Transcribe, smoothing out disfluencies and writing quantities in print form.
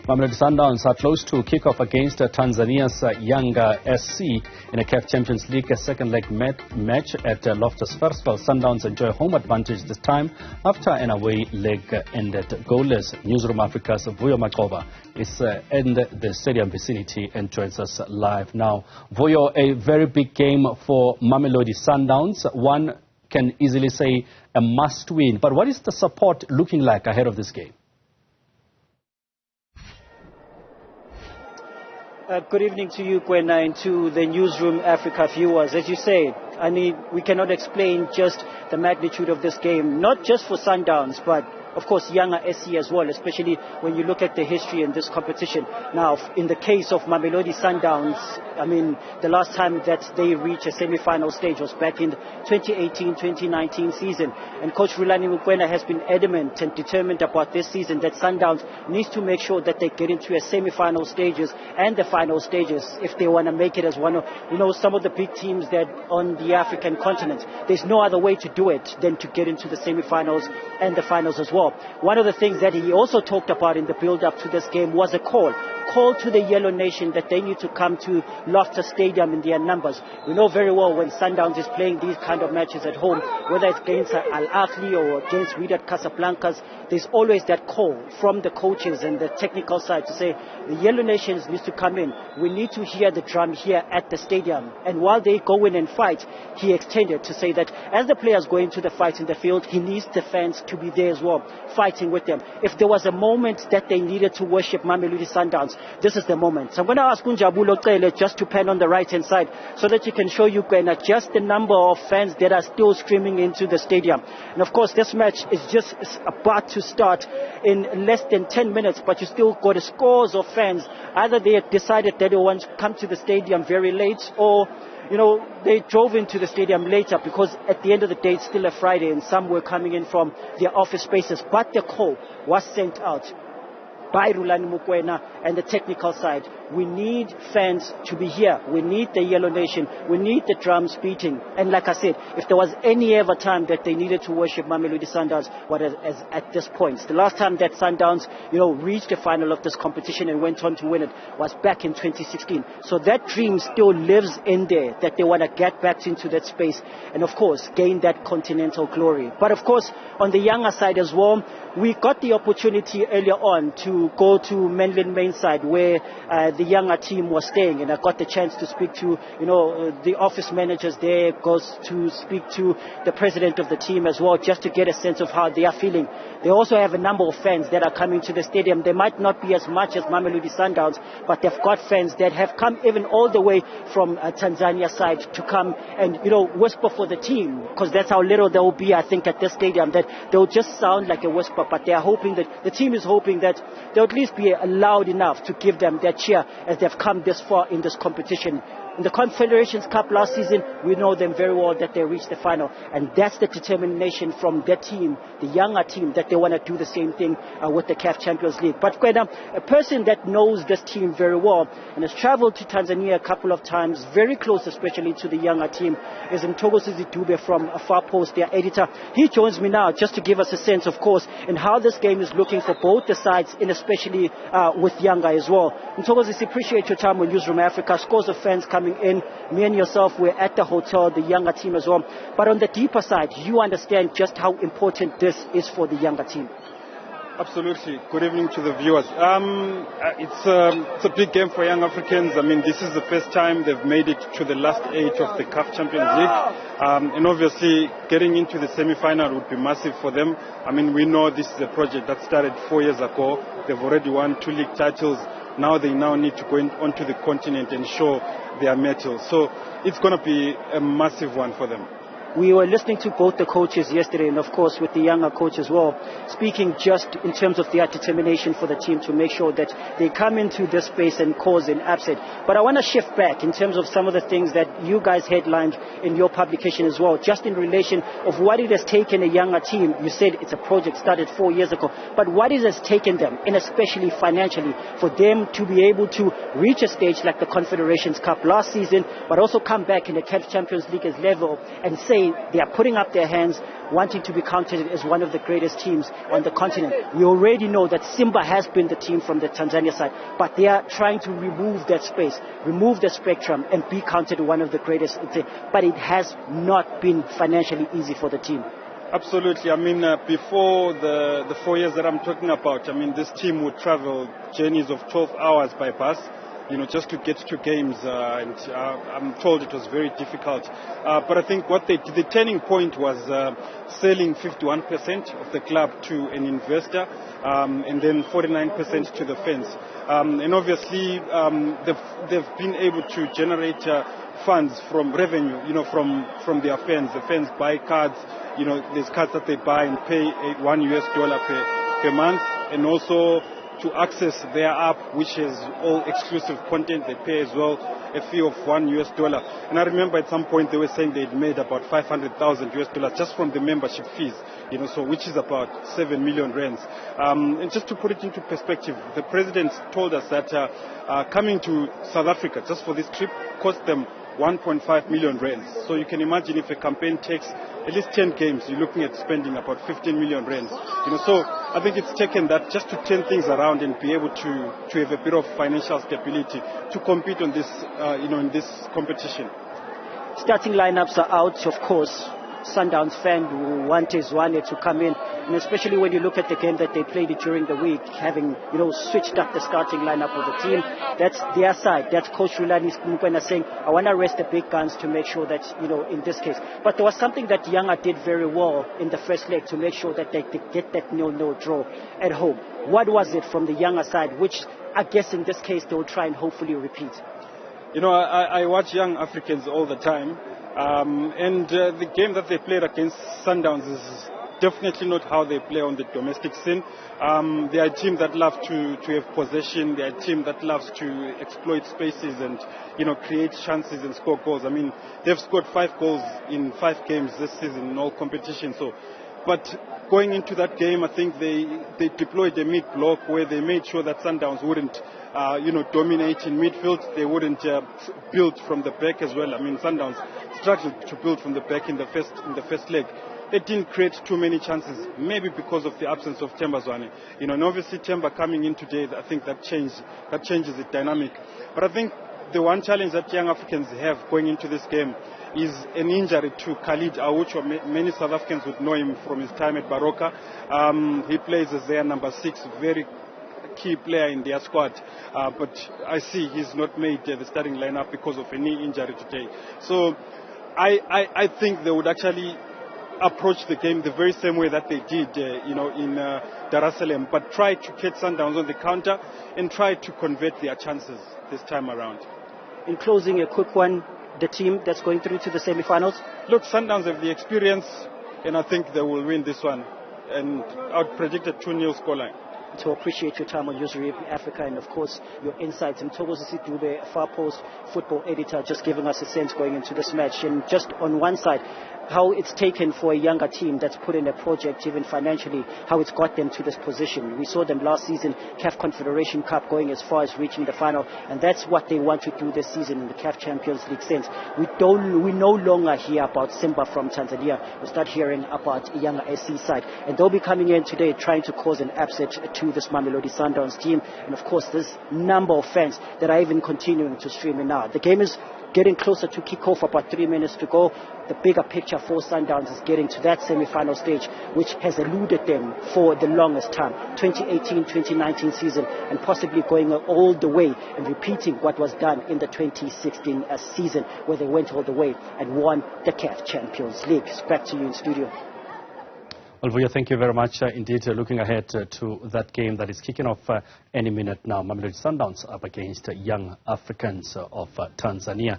Mamelodi Sundowns are close to kick-off against Tanzania's Yanga SC in a CAF Champions League second leg match at Loftus Versfeld. Sundowns enjoy home advantage this time after an away leg ended goalless. Newzroom Afrika's Vuyo Macoba is in the stadium vicinity and joins us live now. Vuyo, a very big game for Mamelodi Sundowns. One can easily say a must-win. But what is the support looking like ahead of this game? Good evening to you, Kwena, and to the Newzroom Afrika viewers. As you say, I mean, we cannot explain just the magnitude of this game, not just for Sundowns, but of course Yanga SC as well, especially when you look at the history in this competition. Now, in the case of Mamelodi Sundowns, I mean, the last time that they reached a semi-final stage was back in the 2018-2019 season. And Coach Rulani Mukwena has been adamant and determined about this season that Sundowns needs to make sure that they get into a semi-final stages and the final stages if they want to make it as one of, some of the big teams that on the African continent. There's no other way to do it than to get into the semi-finals and the finals as well. One of the things that he also talked about in the build-up to this game was a call to the Yellow Nation that they need to come to Loftus Stadium in their numbers. We know very well when Sundowns is playing these kind of matches at home, whether it's against Al Ahly or against Wydad Casablancas, there's always that call from the coaches and the technical side to say the Yellow Nations needs to come in. We need to hear the drum here at the stadium. And while they go in and fight, he extended to say that as the players go into the fight in the field, he needs the fans to be there as well, fighting with them. If there was a moment that they needed to worship Mamelodi Sundowns, this is the moment. So I'm going to ask Unjabulo Cele just to pan on the right-hand side so that you can show you just the number of fans that are still streaming into the stadium. And of course, this match is just about to start in less than 10 minutes, but you still got scores of fans. Either they have decided that they want to come to the stadium very late, or they drove into the stadium later because at the end of the day, it's still a Friday and some were coming in from their office spaces. But the call was sent out by Rulani Mukwena and the technical side. We need fans to be here. We need the Yellow Nation. We need the drums beating. And like I said, if there was any ever time that they needed to worship Mamelodi Sundowns, as at this point. The last time that Sundowns, reached the final of this competition and went on to win it was back in 2016. So that dream still lives in there, that they want to get back into that space and of course gain that continental glory. But of course, on the younger side as well, we got the opportunity earlier on to go to Menlyn Mainside where the younger team was staying, and I got the chance to speak to the office managers there, goes to speak to the president of the team as well, just to get a sense of how they are feeling. They also have a number of fans that are coming to the stadium. They might not be as much as Mamelodi Sundowns, but they've got fans that have come even all the way from Tanzania side to come and whisper for the team, because that's how little there will be, I think, at this stadium, that they'll just sound like a whisper. But they are hoping that the team is hoping that they'll at least be loud enough to give them their cheer as they've come this far in this competition. In the Confederations Cup last season, we know them very well that they reached the final. And that's the determination from their team, the younger team, that they want to do the same thing with the CAF Champions League. But Kwena, a person that knows this team very well and has traveled to Tanzania a couple of times, very close especially to the younger team, is Mthokozisi Dube from Far Post, their editor. He joins me now just to give us a sense, of course, in how this game is looking for both the sides, and especially with Yanga as well. Mthokozisi, appreciate your time on Newzroom Afrika. Scores of fans coming in. Me and yourself were at the hotel, the younger team as well. But on the deeper side, you understand just how important this is for the younger team. Absolutely. Good evening to the viewers. It's a big game for young Africans. I mean, this is the first time they've made it to the last 8 of the CAF Champions League. And obviously, getting into the semi-final would be massive for them. I mean, we know this is a project that started 4 years ago. They've already won 2 league titles. Now they need to go onto the continent and show their mettle. So it's going to be a massive one for them. We were listening to both the coaches yesterday, and of course with the younger coach as well, speaking just in terms of their determination for the team to make sure that they come into this space and cause an upset. But I want to shift back in terms of some of the things that you guys headlined in your publication as well, just in relation of what it has taken a younger team. You said it's a project started 4 years ago, but what it has taken them, and especially financially, for them to be able to reach a stage like the Confederations Cup last season, but also come back in the CAF Champions League level and say say they are putting up their hands, wanting to be counted as one of the greatest teams on the continent. We already know that Simba has been the team from the Tanzania side, but they are trying to remove that space, remove the spectrum, and be counted one of the greatest. But it has not been financially easy for the team. Absolutely. I mean, before the 4 years that I'm talking about, I mean, this team would travel journeys of 12 hours by bus, just to get to games, and I'm told it was very difficult. But I think the turning point was selling 51% of the club to an investor, and then 49% to the fans. And obviously, they've been able to generate funds from revenue, from their fans. The fans buy cards, there's cards that they buy and pay $1 per month, and also to access their app, which is all exclusive content, they pay as well a fee of $1. And I remember at some point they were saying they'd made about $500,000 just from the membership fees, so which is about 7 million rands. And just to put it into perspective, the president told us that coming to South Africa just for this trip cost them 1.5 million rands. So you can imagine if a campaign takes at least 10 games, you're looking at spending about 15 million rands. So I think it's taken that just to turn things around and be able to have a bit of financial stability to compete on this, in this competition. Starting lineups are out, of course. Sundowns fan who wanted to come in, and especially when you look at the game that they played during the week, having switched up the starting lineup of the team. That's their side. That's Coach Rulani Mukwena saying, I want to rest the big guns to make sure that in this case. But there was something that Yanga did very well in the first leg to make sure that they get that 0-0 draw at home. What was it from the Yanga side, which I guess in this case they will try and hopefully repeat? I watch Young Africans all the time. And the game that they played against Sundowns is definitely not how they play on the domestic scene. They are a team that loves to have possession. They are a team that loves to exploit spaces and create chances and score goals. I mean, they've scored 5 goals in 5 games this season in all competitions. But going into that game, I think they deployed a mid block where they made sure that Sundowns wouldn't dominate in midfield. They wouldn't build from the back as well. I mean, Sundowns struggled to build from the back in the first leg. They didn't create too many chances, maybe because of the absence of Themba Zwane. And obviously Themba coming in today, I think that changes the dynamic. But I think the one challenge that young Africans have going into this game is an injury to Khalid Aucho. Many South Africans would know him from his time at Baroka. He plays as their number 6, very key player in their squad, but I see he's not made the starting lineup because of a knee injury today. So I think they would actually approach the game the very same way that they did in Dar es Salaam, but try to catch Sundowns on the counter and try to convert their chances this time around. In closing, a quick one, the team that's going through to the semi-finals? Look, Sundowns have the experience, and I think they will win this one, and I'd predict a 2-0 scoreline. To appreciate your time on Newzroom Afrika and of course your insights. And Thomas Dube, Far Post football editor, just giving us a sense going into this match. And just on one side, how it's taken for a younger team that's put in a project, even financially, how it's got them to this position. We saw them last season, CAF Confederation Cup, going as far as reaching the final, and that's what they want to do this season in the CAF Champions League sense. We no longer hear about Simba from Tanzania. We start hearing about Yanga SC side, and they'll be coming in today trying to cause an upset to this Mamelodi Sundowns team, and of course this number of fans that are even continuing to stream in now. The game is getting closer to kick-off, about 3 minutes to go. The bigger picture for Sundowns is getting to that semi-final stage, which has eluded them for the longest time, 2018-2019 season, and possibly going all the way and repeating what was done in the 2016 season, where they went all the way and won the CAF Champions League. Back to you in studio. Well, Vuyo, thank you very much. Indeed, looking ahead to that game that is kicking off any minute now. Mamelodi Sundowns up against Young Africans of Tanzania.